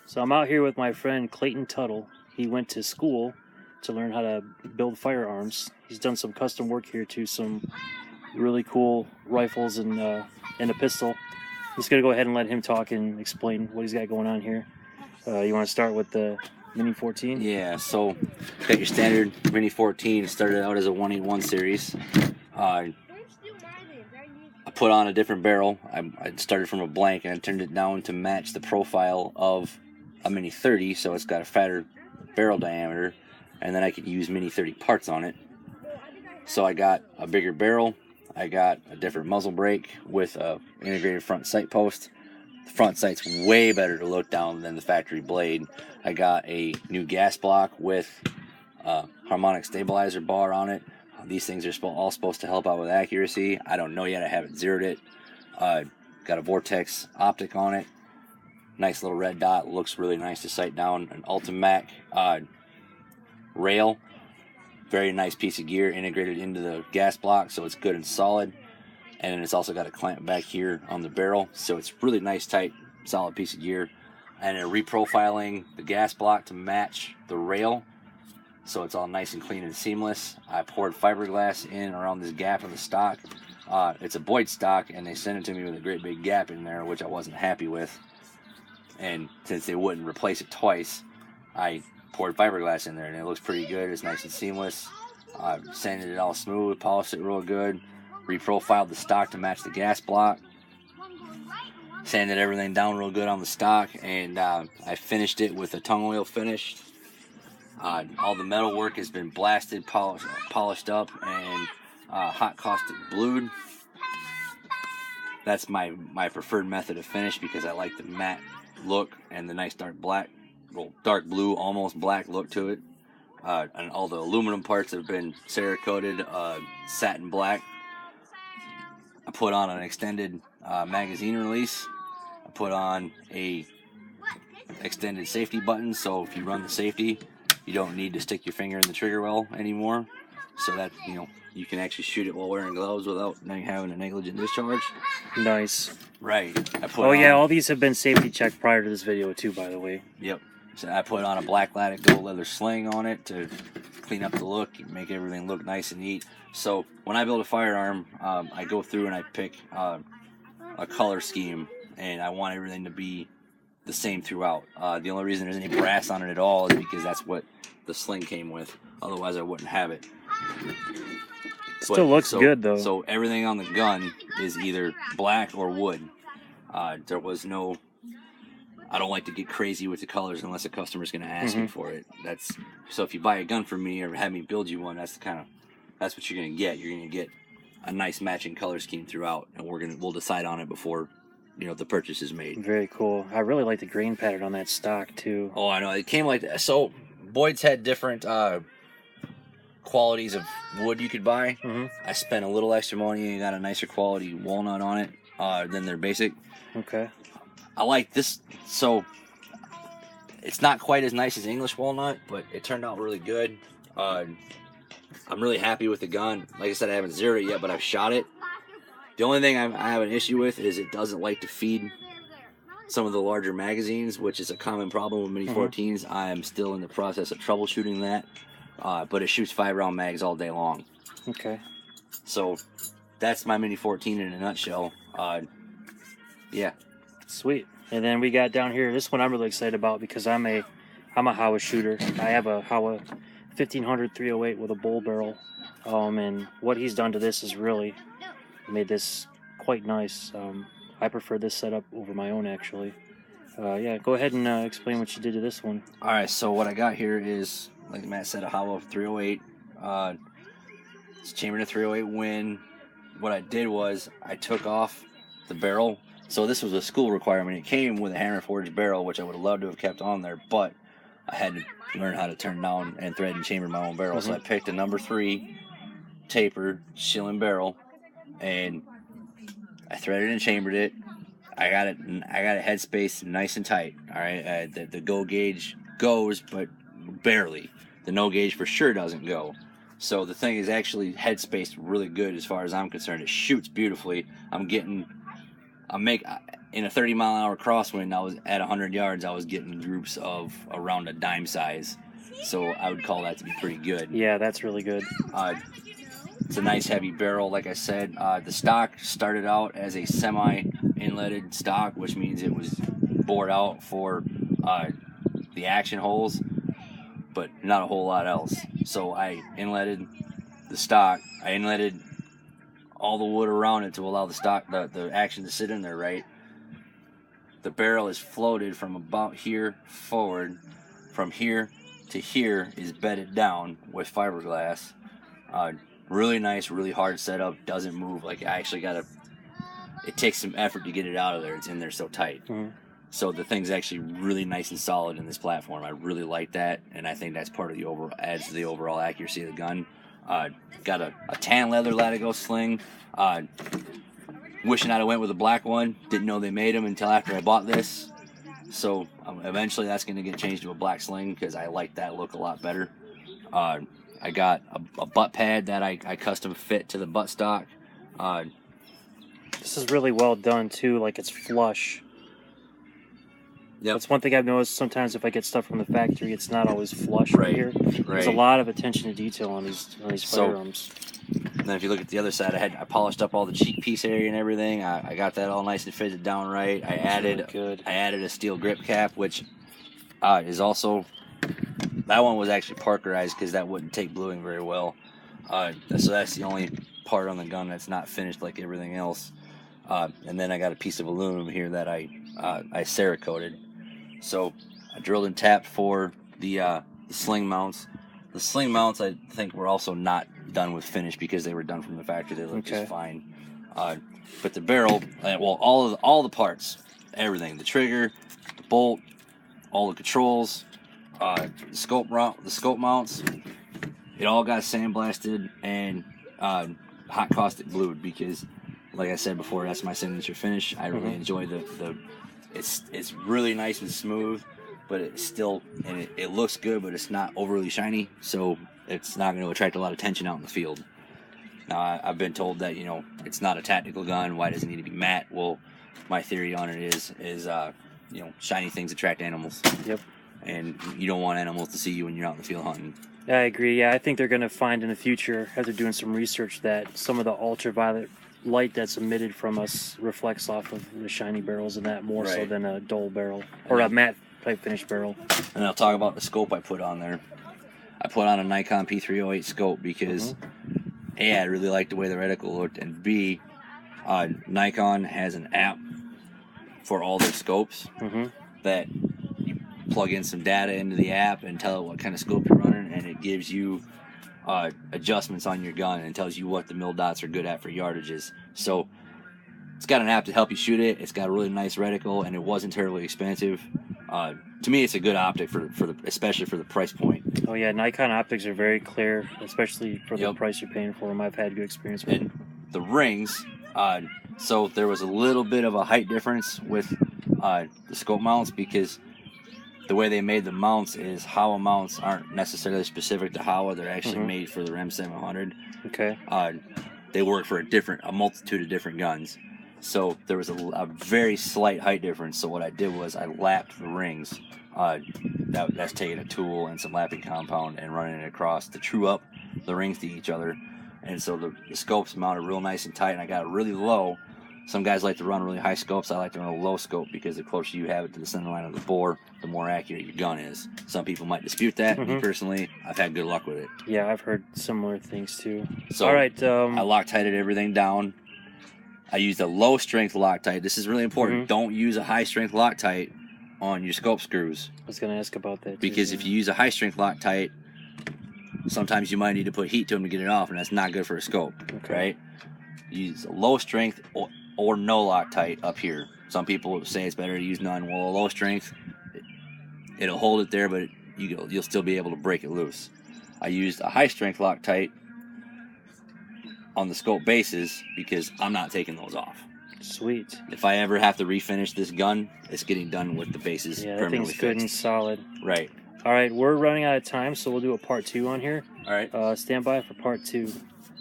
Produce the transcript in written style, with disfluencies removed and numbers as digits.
So I'm out here with my friend Clayton Tuttle. He went to school to learn how to build firearms. He's done some custom work here to some really cool rifles and a pistol. I'm just gonna go ahead and let him talk and explain what he's got going on here. You want to start with the Mini 14? Yeah, so got your standard Mini 14. It started out as a 181 series. I put on a different barrel. I started from a blank and I turned it down to match the profile of a Mini 30, so it's got a fatter barrel diameter, and then I could use Mini 30 parts on it. So I got a bigger barrel. I got a different muzzle brake with a integrated front sight post. The front sight's way better to look down than the factory blade. I got a new gas block with a harmonic stabilizer bar on it. These things are all supposed to help out with accuracy. I don't know yet. I haven't zeroed it. Got a Vortex optic on it. Nice little red dot. Looks really nice to sight down. An Ultimac rail. Very nice piece of gear integrated into the gas block, so it's good and solid. And then it's also got a clamp back here on the barrel, so it's really nice, tight, solid piece of gear. And then reprofiling the gas block to match the rail, so it's all nice and clean and seamless. I poured fiberglass in around this gap of the stock. It's a Boyd stock, and they sent it to me with a great big gap in there, which I wasn't happy with. And since they wouldn't replace it twice, I poured fiberglass in there, and it looks pretty good. It's nice and seamless. Sanded it all smooth, polished it real good, reprofiled the stock to match the gas block, sanded everything down real good on the stock, and I finished it with a tung oil finish. All the metal work has been blasted, polished up, and hot caustic blued. That's my preferred method of finish because I like the matte look and the nice dark blue, almost black look to it. And all the aluminum parts have been Cerakoted satin black. I put on an extended magazine release. I put on a extended safety button, so if you run the safety, you don't need to stick your finger in the trigger well anymore. So that you can actually shoot it while wearing gloves without having a negligent discharge. Nice. Right. All these have been safety checked prior to this video too, by the way. Yep. So I put on a black Latic gold leather sling on it to clean up the look and make everything look nice and neat. So when I build a firearm, I go through and I pick a color scheme, and I want everything to be the same throughout. The only reason there's any brass on it at all is because that's what the sling came with. Otherwise, I wouldn't have it. Still looks good though. So everything on the gun is either black or wood. There was no. I don't like to get crazy with the colors unless a customer's going to ask me for it. So if you buy a gun from me or have me build you one, that's what you're going to get. You're going to get a nice matching color scheme throughout, and we'll decide on it before the purchase is made. Very cool. I really like the grain pattern on that stock too. Oh, I know. It came like that. So Boyd's had different qualities of wood you could buy. I spent a little extra money and got a nicer quality walnut on it than their basic. Okay. I like this, so it's not quite as nice as English walnut, but it turned out really good. I'm really happy with the gun. Like I said, I haven't zeroed it yet, but I've shot it. The only thing I have an issue with is it doesn't like to feed some of the larger magazines, which is a common problem with Mini 14s. I am still in the process of troubleshooting that, but it shoots 5-round mags all day long. Okay. So that's my Mini 14 in a nutshell. Yeah. Sweet. And then we got down here, this one I'm really excited about because I'm a Howa shooter. I have a Howa 1500 308 with a bull barrel. And what he's done to this is really made this quite nice. I prefer this setup over my own, actually. Yeah, go ahead and explain what you did to this one. All right, so what I got here is, like Matt said, a Howa 308. It's chambered in a 308 Win. What I did was I took off the barrel. So this was a school requirement. It came with a hammer forged barrel, which I would have loved to have kept on there, but I had to learn how to turn down and thread and chamber my own barrel. So I picked a number 3 tapered shilling barrel, and I threaded and chambered it. I got it headspace nice and tight. All right, the go gauge goes, but barely. The no gauge for sure doesn't go. So the thing is actually headspaced really good as far as I'm concerned. It shoots beautifully. in a 30-mile-an-hour crosswind, I was at 100 yards. I was getting groups of around a dime size, so I would call that to be pretty good. Yeah, that's really good. It's a nice heavy barrel, like I said. The stock started out as a semi-inletted stock, which means it was bored out for the action holes, but not a whole lot else. So I inletted the stock. I inletted all the wood around it to allow the action to sit in there right. The barrel is floated from about here forward. From here to here is bedded down with fiberglass. Really nice, really hard setup. Doesn't move. Like, I actually it takes some effort to get it out of there. It's in there so tight. Mm-hmm. So the thing's actually really nice and solid in this platform. I really like that, and I think that's part of adds to the overall accuracy of the gun. Got a tan leather Latigo sling. Wishing I'd have went with a black one. Didn't know they made them until after I bought this. So eventually that's going to get changed to a black sling because I like that look a lot better. I got a butt pad that I custom fit to the butt stock. This is really well done too, like it's flush. Yep. That's one thing I've noticed sometimes if I get stuff from the factory, it's not always flush Right here. There's a lot of attention to detail on these firearms. And then if you look at the other side, I polished up all the cheek piece area and everything. I got that all nice and fitted down right. I added a steel grip cap, which is also, that one was actually Parkerized because that wouldn't take bluing very well. So that's the only part on the gun that's not finished like everything else. And then I got a piece of aluminum here that I Cerakoted. So I drilled and tapped for the sling mounts. The sling mounts I think were also not done with finish because they were done from the factory. They look just fine. But the barrel, well, all the parts, everything, the trigger, the bolt, all the controls, the scope mounts, it all got sandblasted and hot caustic blued because, like I said before, that's my signature finish. I really enjoy it's really nice and smooth, but it's still, and it looks good, but it's not overly shiny, so it's not going to attract a lot of attention out in the field. Now, I've been told that, it's not a tactical gun. Why does it need to be matte? Well, my theory on it is shiny things attract animals. Yep. And you don't want animals to see you when you're out in the field hunting. Yeah, I agree. Yeah, I think they're going to find in the future, after doing some research, that some of the ultraviolet light that's emitted from us reflects off of the shiny barrels and that more so than a dull barrel or a matte type finish barrel. And I'll talk about the scope I put on there. I put on a Nikon P308 scope because A, I really liked the way the reticle looked, and B, Nikon has an app for all their scopes that you plug in some data into the app and tell it what kind of scope you're running, and it gives you adjustments on your gun and tells you what the mil dots are good at for yardages. So it's got an app to help you shoot it. It's got a really nice reticle, and it wasn't terribly expensive. To me, it's a good optic especially for the price point. Oh yeah, Nikon optics are very clear, especially for the price you're paying for them. I've had good experience with them. The rings, so there was a little bit of a height difference with the scope mounts because the way they made the mounts is Howa mounts aren't necessarily specific to Howa. They're actually made for the M700. Okay. They work for a multitude of different guns. So there was a very slight height difference. So what I did was I lapped the rings. That's taking a tool and some lapping compound and running it across to true up the rings to each other. And so the scopes mounted real nice and tight, and I got it really low. Some guys like to run really high scopes. I like to run a low scope because the closer you have it to the center line of the bore, the more accurate your gun is. Some people might dispute that. Me personally, I've had good luck with it. Yeah, I've heard similar things too. So all right, I Loctited everything down. I used a low strength Loctite. This is really important. Don't use a high strength Loctite on your scope screws. I was going to ask about that too, because if you use a high strength Loctite, sometimes you might need to put heat to them to get it off, and that's not good for a scope. Right? Use a low strength or no Loctite up here. Some people say it's better to use none. Well, a low strength, it'll hold it there, but you'll still be able to break it loose. I used a high strength Loctite on the scope bases because I'm not taking those off. Sweet. If I ever have to refinish this gun, it's getting done with the bases permanently thing's good fixed. and solid. Right. All right, we're running out of time, so we'll do a part 2 on here. All right. Stand by for part 2.